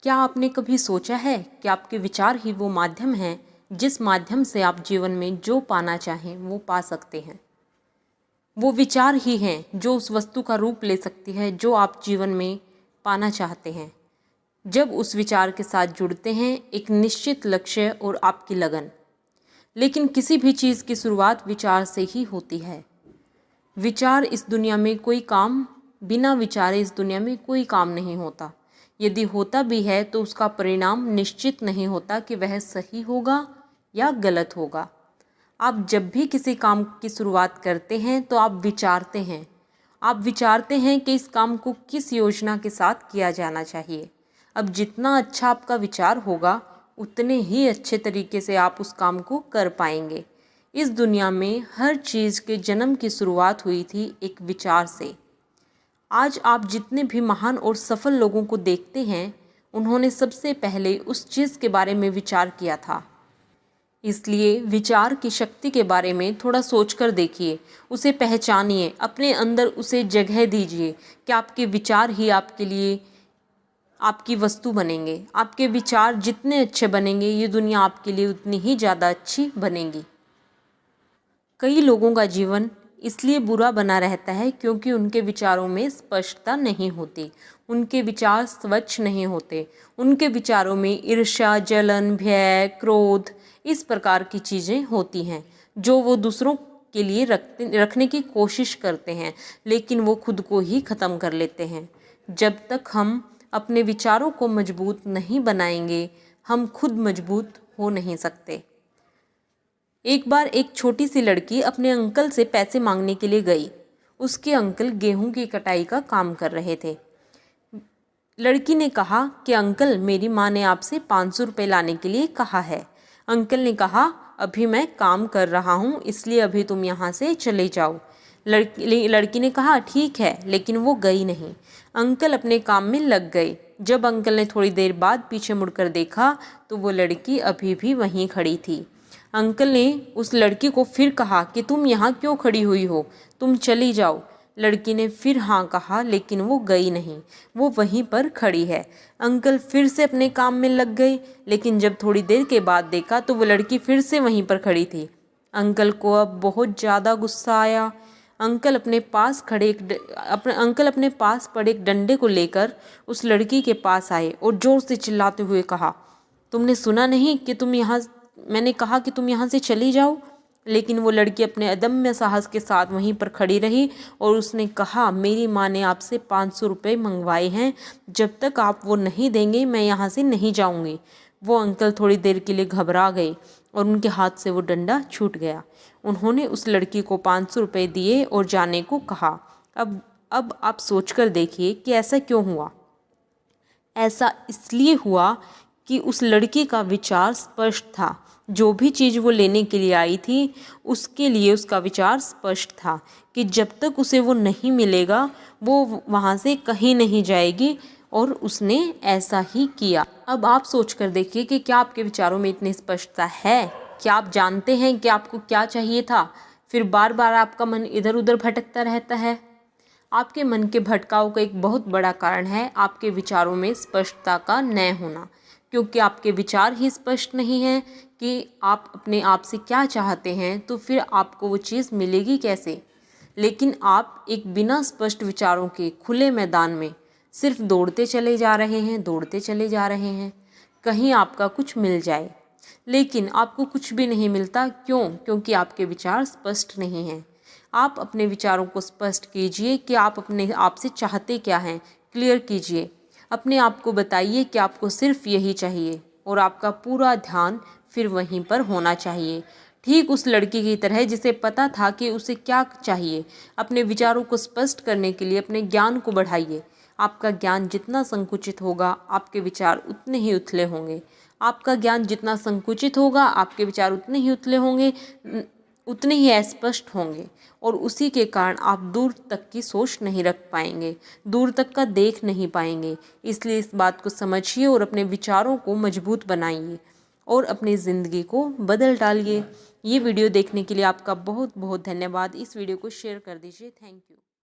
क्या आपने कभी सोचा है कि आपके विचार ही वो माध्यम हैं जिस माध्यम से आप जीवन में जो पाना चाहें वो पा सकते हैं। वो विचार ही हैं जो उस वस्तु का रूप ले सकती है जो आप जीवन में पाना चाहते हैं। जब उस विचार के साथ जुड़ते हैं एक निश्चित लक्ष्य और आपकी लगन। लेकिन किसी भी चीज़ की शुरुआत विचार से ही होती है। विचार इस दुनिया में कोई काम, बिना विचारे इस दुनिया में कोई काम नहीं होता। यदि होता भी है तो उसका परिणाम निश्चित नहीं होता कि वह सही होगा या गलत होगा। आप जब भी किसी काम की शुरुआत करते हैं तो आप विचारते हैं। आप विचारते हैं कि इस काम को किस योजना के साथ किया जाना चाहिए। अब जितना अच्छा आपका विचार होगा उतने ही अच्छे तरीके से आप उस काम को कर पाएंगे। इस दुनिया में हर चीज़ के जन्म की शुरुआत हुई थी एक विचार से। आज आप जितने भी महान और सफल लोगों को देखते हैं उन्होंने सबसे पहले उस चीज़ के बारे में विचार किया था। इसलिए विचार की शक्ति के बारे में थोड़ा सोचकर देखिए, उसे पहचानिए, अपने अंदर उसे जगह दीजिए कि आपके विचार ही आपके लिए आपकी वस्तु बनेंगे। आपके विचार जितने अच्छे बनेंगे ये दुनिया आपके लिए उतनी ही ज़्यादा अच्छी बनेगी। कई लोगों का जीवन इसलिए बुरा बना रहता है क्योंकि उनके विचारों में स्पष्टता नहीं होती, उनके विचार स्वच्छ नहीं होते, उनके विचारों में ईर्ष्या, जलन, भय, क्रोध इस प्रकार की चीज़ें होती हैं जो वो दूसरों के लिए रखने की कोशिश करते हैं, लेकिन वो खुद को ही ख़त्म कर लेते हैं। जब तक हम अपने विचारों को मजबूत नहीं बनाएंगे हम खुद मजबूत हो नहीं सकते। एक बार एक छोटी सी लड़की अपने अंकल से पैसे मांगने के लिए गई। उसके अंकल गेहूं की कटाई का काम कर रहे थे। लड़की ने कहा कि अंकल, मेरी माँ ने आपसे 500 रुपये लाने के लिए कहा है। अंकल ने कहा, अभी मैं काम कर रहा हूँ इसलिए अभी तुम यहाँ से चले जाओ। लड़की ने कहा, ठीक है, लेकिन वो गई नहीं। अंकल अपने काम में लग गए। जब अंकल ने थोड़ी देर बाद पीछे मुड़कर देखा तो वो लड़की अभी भी वहीं खड़ी थी। अंकल ने उस लड़की को फिर कहा कि तुम यहाँ क्यों खड़ी हुई हो, तुम चली जाओ। लड़की ने फिर हाँ कहा लेकिन वो गई नहीं, वो वहीं पर खड़ी है। अंकल फिर से अपने काम में लग गए, लेकिन जब थोड़ी देर के बाद देखा तो वो लड़की फिर से वहीं पर खड़ी थी। अंकल को अब बहुत ज़्यादा गुस्सा आया। अंकल अपने पास पड़े एक डंडे को लेकर उस लड़की के पास आए और ज़ोर से चिल्लाते हुए कहा, तुमने सुना नहीं कि मैंने कहा कि तुम यहाँ से चली जाओ। लेकिन वो लड़की अपने अदम्य साहस के साथ वहीं पर खड़ी रही और उसने कहा, मेरी माँ ने आपसे 500 रुपये मंगवाए हैं, जब तक आप वो नहीं देंगे मैं यहाँ से नहीं जाऊँगी। वो अंकल थोड़ी देर के लिए घबरा गए और उनके हाथ से वो डंडा छूट गया। उन्होंने उस लड़की को 500 रुपये दिए और जाने को कहा। अब आप सोचकर देखिए कि ऐसा क्यों हुआ। ऐसा इसलिए हुआ कि उस लड़की का विचार स्पष्ट था। जो भी चीज़ वो लेने के लिए आई थी उसके लिए उसका विचार स्पष्ट था कि जब तक उसे वो नहीं मिलेगा वो वहाँ से कहीं नहीं जाएगी, और उसने ऐसा ही किया। अब आप सोच कर देखिए कि क्या आपके विचारों में इतनी स्पष्टता है? क्या आप जानते हैं कि आपको क्या चाहिए था? फिर बार बार आपका मन इधर उधर भटकता रहता है। आपके मन के भटकाव का एक बहुत बड़ा कारण है आपके विचारों में स्पष्टता का न होना, क्योंकि आपके विचार ही स्पष्ट नहीं हैं कि आप अपने आप से क्या चाहते हैं, तो फिर आपको वो चीज़ मिलेगी कैसे। लेकिन आप एक बिना स्पष्ट विचारों के खुले मैदान में सिर्फ दौड़ते चले जा रहे हैं, कहीं आपका कुछ मिल जाए, लेकिन आपको कुछ भी नहीं मिलता। क्यों? क्योंकि आपके विचार स्पष्ट नहीं हैं। आप अपने विचारों को स्पष्ट कीजिए कि आप अपने आप से चाहते क्या हैं, क्लियर कीजिए। अपने आप को बताइए कि आपको सिर्फ यही चाहिए और आपका पूरा ध्यान फिर वहीं पर होना चाहिए। ठीक उस लड़की की तरह जिसे पता था कि उसे क्या चाहिए। अपने विचारों को स्पष्ट करने के लिए अपने ज्ञान को बढ़ाइए। आपका ज्ञान जितना संकुचित होगा आपके विचार उतने ही उथले होंगे। आपका ज्ञान जितना संकुचित होगा आपके विचार उतने ही उथले होंगे, उतने ही अस्पष्ट होंगे, और उसी के कारण आप दूर तक की सोच नहीं रख पाएंगे, दूर तक का देख नहीं पाएंगे। इसलिए इस बात को समझिए और अपने विचारों को मजबूत बनाइए और अपनी ज़िंदगी को बदल डालिए। ये वीडियो देखने के लिए आपका बहुत बहुत धन्यवाद। इस वीडियो को शेयर कर दीजिए। Thank you.